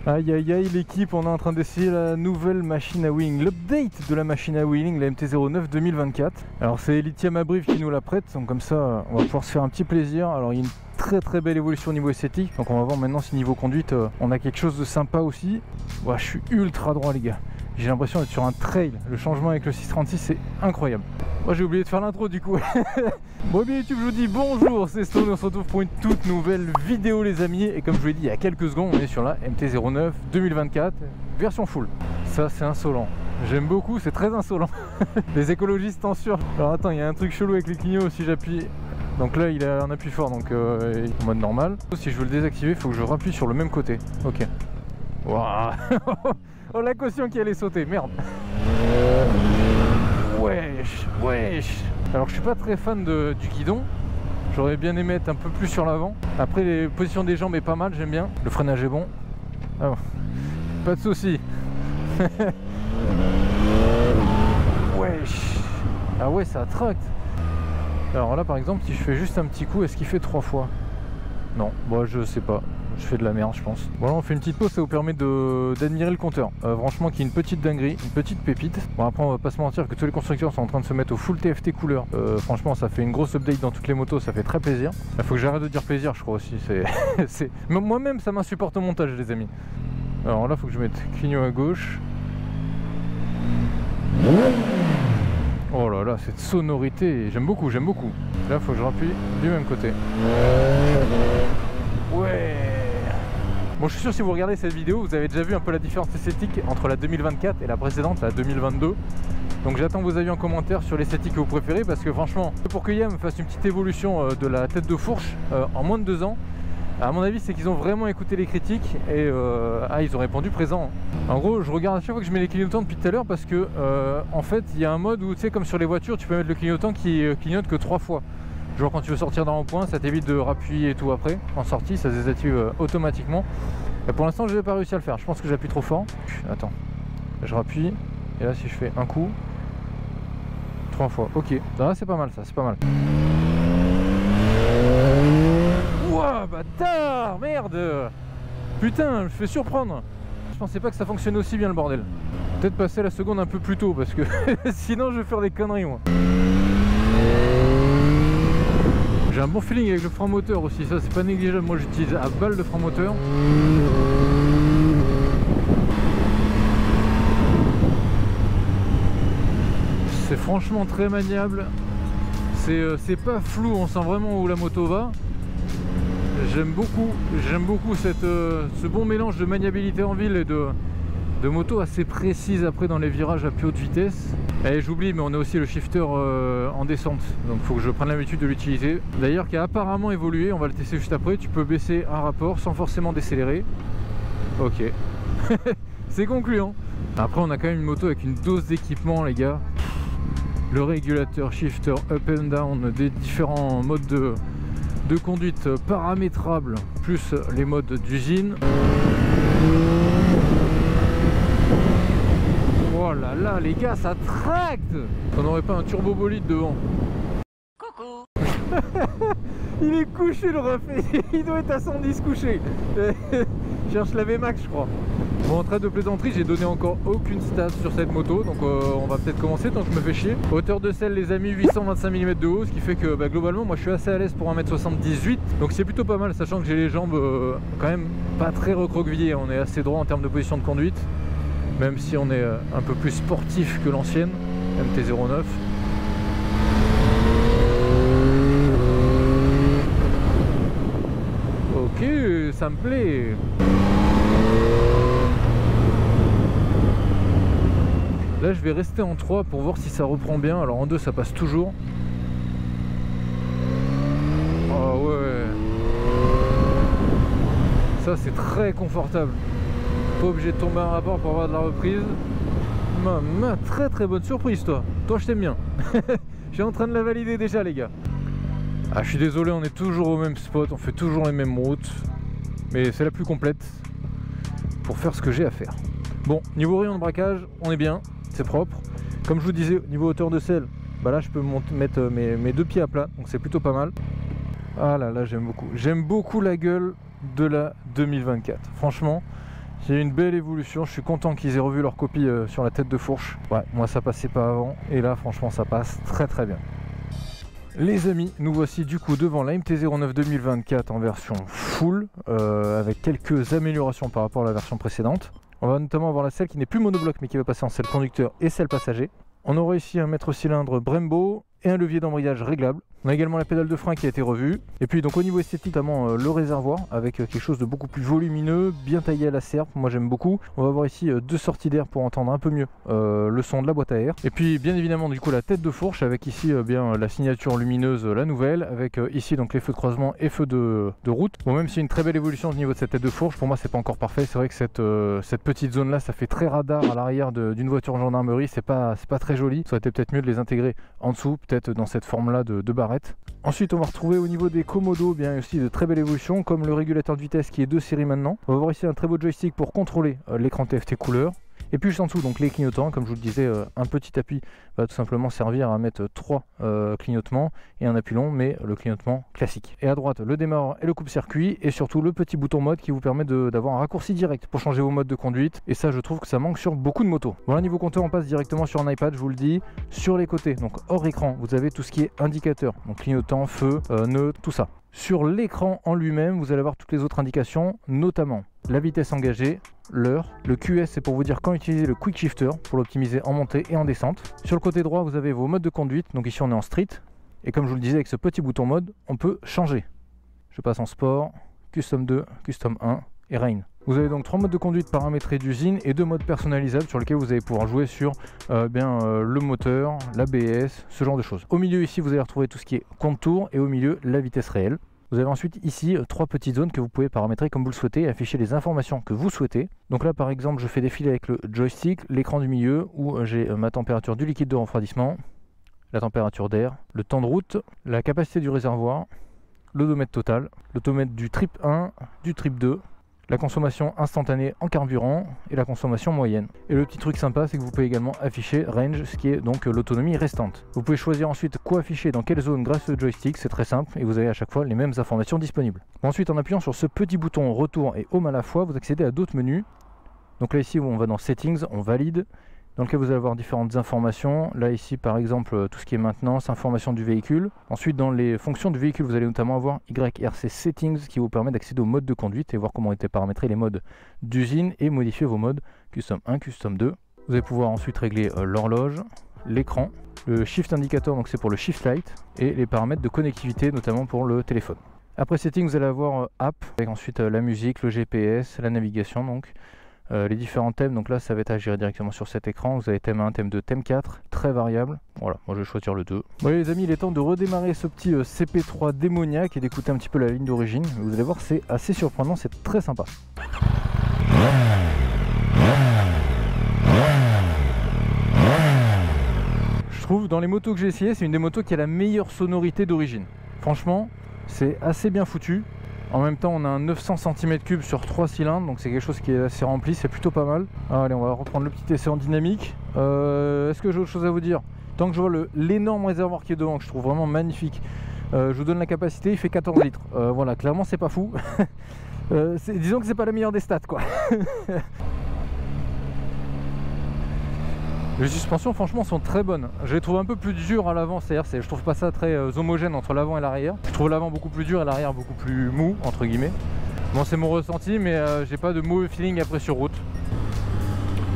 Aïe aïe aïe l'équipe, on est en train d'essayer la nouvelle machine à wheeling, l'update de la machine à wheeling, la MT-09 2024. Alors c'est Lithium Abrive qui nous la prête, donc comme ça on va pouvoir se faire un petit plaisir. Alors il y a une très belle évolution au niveau esthétique, donc on va voir maintenant si niveau conduite on a quelque chose de sympa aussi. Ouais, je suis ultra droit les gars, j'ai l'impression d'être sur un trail, le changement avec le 636 c'est incroyable. Moi j'ai oublié de faire l'intro du coup. Bon bien YouTube, je vous dis bonjour, c'est Stone, on se retrouve pour une toute nouvelle vidéo les amis. Et comme je vous l'ai dit il y a quelques secondes, on est sur la MT-09 2024 version full. Ça c'est insolent, j'aime beaucoup, c'est très insolent. Les écologistes en sur. Alors attends, il y a un truc chelou avec les clignots si j'appuie. Donc là il a un appui fort, donc en mode normal. Si je veux le désactiver, il faut que je rappuie sur le même côté. Ok. Waouh. Oh la caution qui allait sauter, merde. Wesh, wesh. Alors je suis pas très fan du guidon. J'aurais bien aimé être un peu plus sur l'avant. Après les positions des jambes est pas mal, j'aime bien. Le freinage est bon. Oh, pas de soucis. Wesh. Ah ouais, ça tracte. Alors là par exemple, si je fais juste un petit coup, est-ce qu'il fait 3 fois? Non, bon je sais pas. Je fais de la merde je pense. Bon là on fait une petite pause, ça vous permet d'admirer le compteur. Franchement qui est une petite dinguerie, une petite pépite. Bon après on va pas se mentir que tous les constructeurs sont en train de se mettre au full TFT couleur. Franchement ça fait une grosse update dans toutes les motos, ça fait très plaisir. Il faut que j'arrête de dire plaisir je crois aussi. Moi-même ça m'insupporte au montage les amis. Alors là faut que je mette clignot à gauche. Oh là là, cette sonorité, j'aime beaucoup, j'aime beaucoup. Là faut que je rappuie du même côté. Ouais. Bon, je suis sûr si vous regardez cette vidéo, vous avez déjà vu un peu la différence esthétique entre la 2024 et la précédente, la 2022. Donc j'attends vos avis en commentaire sur l'esthétique que vous préférez, parce que franchement, pour que Yam fasse une petite évolution de la tête de fourche en moins de 2 ans, à mon avis c'est qu'ils ont vraiment écouté les critiques et ils ont répondu présent. En gros je regarde à chaque fois que je mets les clignotants depuis tout à l'heure, parce que en fait il y a un mode où tu sais comme sur les voitures tu peux mettre le clignotant qui clignote que 3 fois. Genre quand tu veux sortir d'un rond-point, ça t'évite de rappuyer et tout après. En sortie, ça se désactive automatiquement. Et pour l'instant, je n'ai pas réussi à le faire. Je pense que j'appuie trop fort. Attends, je rappuie. Et là, si je fais un coup, 3 fois. Ok, là c'est pas mal ça, c'est pas mal. Ouah, bâtard, merde. Putain, je me fais surprendre. Je pensais pas que ça fonctionnait aussi bien le bordel. Peut-être passer la seconde un peu plus tôt parce que sinon je vais faire des conneries moi. J'ai un bon feeling avec le frein moteur aussi, ça c'est pas négligeable. Moi j'utilise à balle le frein moteur. C'est franchement très maniable. C'est pas flou, on sent vraiment où la moto va. J'aime beaucoup ce bon mélange de maniabilité en ville et de moto assez précise après dans les virages à plus haute vitesse. Et j'oublie, mais on a aussi le shifter en descente, donc il faut que je prenne l'habitude de l'utiliser. D'ailleurs qui a apparemment évolué, on va le tester juste après. Tu peux baisser un rapport sans forcément décélérer. Ok. C'est concluant. Après on a quand même une moto avec une dose d'équipement les gars. Le régulateur, shifter, up and down, des différents modes de conduite paramétrables, plus les modes d'usine. Oh là là les gars, ça tracte. On n'aurait pas un turbo bolide devant. Coucou. Il est couché le ref. Il doit être à 110 couché. Cherche la VMAX je crois. Bon, en train de plaisanterie, j'ai donné encore aucune stat sur cette moto, donc on va peut-être commencer tant que je me fais chier. Hauteur de selle les amis, 825 mm de haut, ce qui fait que globalement moi je suis assez à l'aise pour 1m78, donc c'est plutôt pas mal, sachant que j'ai les jambes quand même pas très recroquevillées. On est assez droit en termes de position de conduite, même si on est un peu plus sportif que l'ancienne MT-09. Ok, ça me plaît. Là je vais rester en 3 pour voir si ça reprend bien. Alors en 2 ça passe toujours. Oh ouais. Ça c'est très confortable. Pas obligé de tomber un rapport pour avoir de la reprise. Très bonne surprise toi. Toi je t'aime bien. Je suis en train de la valider déjà les gars. Ah je suis désolé, on est toujours au même spot, on fait toujours les mêmes routes. Mais c'est la plus complète pour faire ce que j'ai à faire. Bon, niveau rayon de braquage, on est bien. C'est propre. Comme je vous disais, niveau hauteur de selle, bah là je peux mettre mes 2 pieds à plat, donc c'est plutôt pas mal. Ah là là, j'aime beaucoup. J'aime beaucoup la gueule de la 2024. Franchement, C'est une belle évolution, je suis content qu'ils aient revu leur copie sur la tête de fourche. Ouais, moi ça passait pas avant, et là franchement ça passe très très bien. Les amis, nous voici du coup devant la MT-09 2024 en version full, avec quelques améliorations par rapport à la version précédente. On va notamment avoir la selle qui n'est plus monobloc mais qui va passer en selle conducteur et selle passager. On aura ici un mètre cylindre Brembo et un levier d'embrayage réglable. On a également la pédale de frein qui a été revue. Et puis donc au niveau esthétique, notamment le réservoir avec quelque chose de beaucoup plus volumineux, bien taillé à la serpe, moi j'aime beaucoup. On va avoir ici deux sorties d'air pour entendre un peu mieux le son de la boîte à air. Et puis bien évidemment du coup la tête de fourche avec ici bien la signature lumineuse, la nouvelle, avec ici donc les feux de croisement et feux de route. Bon, même si une très belle évolution au niveau de cette tête de fourche, pour moi c'est pas encore parfait. C'est vrai que cette petite zone là, ça fait très radar à l'arrière d'une voiture gendarmerie, c'est pas très joli. Ça aurait été peut-être mieux de les intégrer en dessous, peut-être dans cette forme là de barrette. Ensuite on va retrouver au niveau des commodos bien aussi de très belles évolutions comme le régulateur de vitesse qui est de série maintenant. On va voir ici un très beau joystick pour contrôler l'écran TFT couleur. Et puis juste en dessous donc les clignotants, comme je vous le disais, un petit appui va tout simplement servir à mettre 3 clignotements et un appui long, mais le clignotement classique. Et à droite le démarreur et le coupe-circuit, et surtout le petit bouton mode qui vous permet d'avoir un raccourci direct pour changer vos modes de conduite, et ça je trouve que ça manque sur beaucoup de motos. Voilà, niveau compteur on passe directement sur un iPad, je vous le dis. Sur les côtés, donc hors écran, vous avez tout ce qui est indicateur, donc clignotant, feu, neutre, tout ça. Sur l'écran en lui-même, vous allez avoir toutes les autres indications, notamment la vitesse engagée, l'heure. Le QS, c'est pour vous dire quand utiliser le Quick Shifter pour l'optimiser en montée et en descente. Sur le côté droit, vous avez vos modes de conduite. Donc ici, on est en street. Et comme je vous le disais, avec ce petit bouton mode, on peut changer. Je passe en sport, Custom 2, Custom 1 et Rain. Vous avez donc 3 modes de conduite paramétrés d'usine et 2 modes personnalisables sur lesquels vous allez pouvoir jouer sur le moteur, l'ABS, ce genre de choses. Au milieu ici, vous allez retrouver tout ce qui est contour et au milieu la vitesse réelle. Vous avez ensuite ici 3 petites zones que vous pouvez paramétrer comme vous le souhaitez et afficher les informations que vous souhaitez. Donc là par exemple, je fais défiler avec le joystick l'écran du milieu où j'ai ma température du liquide de refroidissement, la température d'air, le temps de route, la capacité du réservoir, l'odomètre total, l'odomètre du trip 1, du trip 2, la consommation instantanée en carburant et la consommation moyenne. Et le petit truc sympa, c'est que vous pouvez également afficher range, ce qui est donc l'autonomie restante. Vous pouvez choisir ensuite quoi afficher dans quelle zone grâce au joystick, c'est très simple et vous avez à chaque fois les mêmes informations disponibles. Ensuite, en appuyant sur ce petit bouton retour et home à la fois, vous accédez à d'autres menus. Donc là ici, on va dans settings, on valide, dans lequel vous allez avoir différentes informations. Là ici par exemple tout ce qui est maintenance, information du véhicule. Ensuite dans les fonctions du véhicule vous allez notamment avoir YRC Settings qui vous permet d'accéder au mode de conduite et voir comment ont été paramétrés les modes d'usine et modifier vos modes Custom 1, Custom 2. Vous allez pouvoir ensuite régler l'horloge, l'écran, le Shift Indicator donc c'est pour le Shift Light et les paramètres de connectivité notamment pour le téléphone. Après Settings vous allez avoir App avec ensuite la musique, le GPS, la navigation donc. Les différents thèmes, donc là ça va être à gérer directement sur cet écran. Vous avez thème 1, thème 2, thème 4, très variable. Voilà, moi je vais choisir le 2. Bon les amis, il est temps de redémarrer ce petit CP3 démoniaque et d'écouter un petit peu la ligne d'origine. Vous allez voir, c'est assez surprenant, c'est très sympa. Je trouve dans les motos que j'ai essayé, c'est une des motos qui a la meilleure sonorité d'origine. Franchement, c'est assez bien foutu. En même temps, on a un 900 cm3 sur 3 cylindres, donc c'est quelque chose qui est assez rempli, c'est plutôt pas mal. Allez, on va reprendre le petit essai en dynamique. Est-ce que j'ai autre chose à vous dire? Tant que je vois l'énorme réservoir qui est devant, que je trouve vraiment magnifique, je vous donne la capacité, il fait 14 litres. Voilà, clairement, c'est pas fou. Disons que c'est pas la meilleure des stats, quoi. Les suspensions franchement sont très bonnes. Je les trouve un peu plus dures à l'avant, c'est-à-dire je trouve pas ça très homogène entre l'avant et l'arrière. Je trouve l'avant beaucoup plus dur et l'arrière beaucoup plus mou entre guillemets. Bon c'est mon ressenti mais j'ai pas de mauvais feeling après sur route.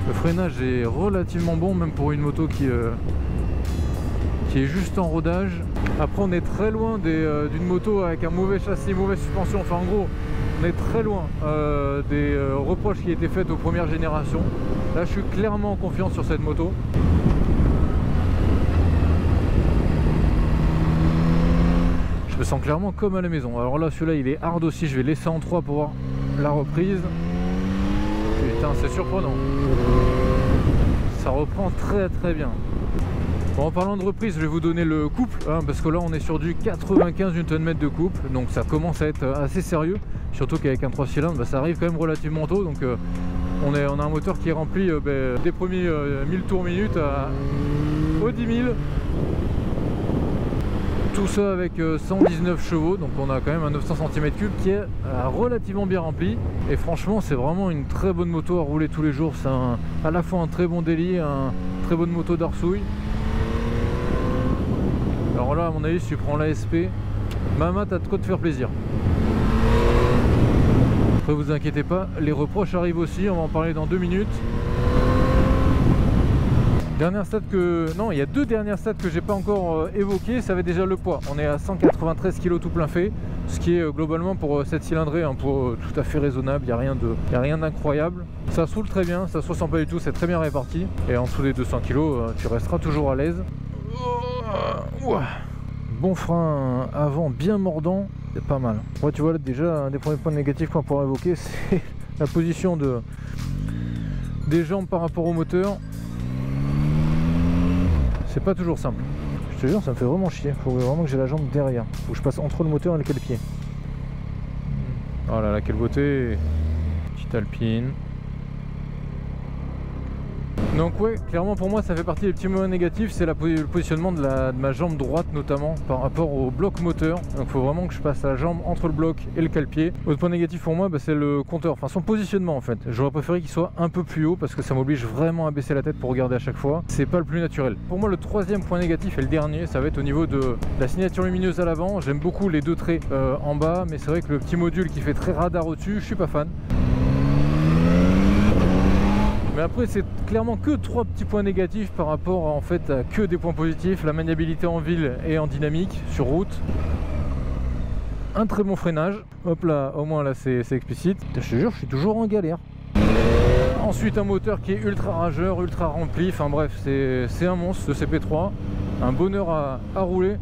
Le freinage est relativement bon même pour une moto qui est juste en rodage. Après on est très loin d'une moto avec un mauvais châssis, mauvaise suspension, enfin en gros on est très loin des reproches qui étaient faits aux premières générations. Là je suis clairement confiant sur cette moto. Je me sens clairement comme à la maison. Alors là celui-là il est hard aussi, je vais laisser en 3 pour voir la reprise. Putain c'est surprenant. Ça reprend très très bien. Bon, en parlant de reprise, je vais vous donner le couple, hein, parce que là on est sur du 95 Nm de couple, donc ça commence à être assez sérieux, surtout qu'avec un 3 cylindres, bah, ça arrive quand même relativement tôt, donc on a un moteur qui est rempli des premiers 1000 tours minute aux 10 000. Tout ça avec 119 chevaux, donc on a quand même un 900 cm3 qui est relativement bien rempli. Et franchement, c'est vraiment une très bonne moto à rouler tous les jours. C'est à la fois un très bon daily, un très bonne moto d'arsouille. Alors là, à mon avis, si tu prends l'ASP, Mama, t'as de quoi te faire plaisir. Après, vous inquiétez pas, les reproches arrivent aussi, on va en parler dans 2 minutes. Dernière stat non, il y a 2 dernières stats que j'ai pas encore évoquées. Ça va déjà le poids. On est à 193 kg tout plein fait, ce qui est globalement pour cette cylindrée un poids tout à fait raisonnable. Il n'y a rien d'incroyable. Ça se roule très bien, ça se ressent pas du tout, c'est très bien réparti. Et en dessous des 200 kg, tu resteras toujours à l'aise. Bon frein avant bien mordant, c'est pas mal. Ouais, tu vois là, déjà un des premiers points négatifs qu'on pourra évoquer, c'est la position des jambes par rapport au moteur. C'est pas toujours simple. Je te jure, ça me fait vraiment chier. Faut vraiment que j'ai la jambe derrière. Faut que je passe entre le moteur et le pied. Oh là là, quelle beauté. Petite Alpine. Donc ouais, clairement pour moi ça fait partie des petits moments négatifs, c'est le positionnement de ma jambe droite notamment par rapport au bloc moteur. Donc il faut vraiment que je passe la jambe entre le bloc et le cale-pied. Autre point négatif pour moi, c'est le compteur, enfin son positionnement en fait. J'aurais préféré qu'il soit un peu plus haut parce que ça m'oblige vraiment à baisser la tête pour regarder à chaque fois. C'est pas le plus naturel. Pour moi le troisième point négatif et le dernier, ça va être au niveau de la signature lumineuse à l'avant. J'aime beaucoup les 2 traits en bas, mais c'est vrai que le petit module qui fait très radar au-dessus, je suis pas fan. Mais après c'est clairement que 3 petits points négatifs par rapport en fait à que des points positifs. La maniabilité en ville et en dynamique sur route. Un très bon freinage. Hop là, au moins là c'est explicite. Je te jure, je suis toujours en galère. Ensuite un moteur qui est ultra rageur, ultra rempli. Enfin bref, c'est un monstre ce CP3. Un bonheur à rouler.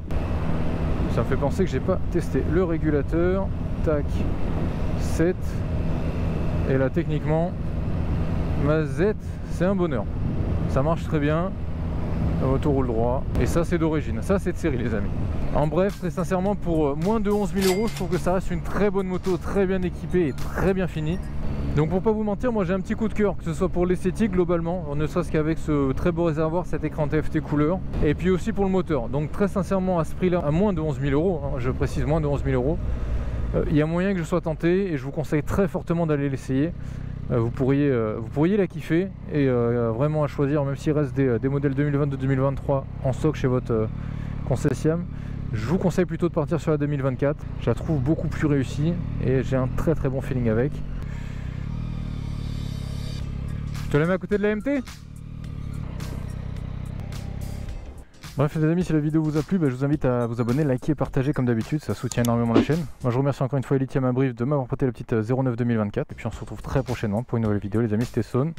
Ça me fait penser que j'ai pas testé le régulateur. Tac, 7. Et là techniquement ma Z, c'est un bonheur. Ça marche très bien. La moto roule droit. Et ça, c'est d'origine. Ça, c'est de série, les amis. En bref, très sincèrement, pour moins de 11 000 €, je trouve que ça reste une très bonne moto, très bien équipée et très bien finie. Donc, pour pas vous mentir, moi, j'ai un petit coup de cœur, que ce soit pour l'esthétique globalement, ne serait-ce qu'avec ce très beau réservoir, cet écran TFT couleur, et puis aussi pour le moteur. Donc, très sincèrement, à ce prix-là, à moins de 11 000 €, hein, je précise moins de 11 000 €, il y a moyen que je sois tenté et je vous conseille très fortement d'aller l'essayer. Vous pourriez la kiffer et vraiment à choisir, même s'il reste des modèles 2022-2023 en stock chez votre concession, je vous conseille plutôt de partir sur la 2024. Je la trouve beaucoup plus réussie et j'ai un très très bon feeling avec. Je te la mets à côté de la MT. Bref les amis, si la vidéo vous a plu, je vous invite à vous abonner, liker et partager comme d'habitude, ça soutient énormément la chaîne. Moi je remercie encore une fois Lithium à Brive de m'avoir prêté la petite 09 2024 et puis on se retrouve très prochainement pour une nouvelle vidéo les amis, c'était Saune.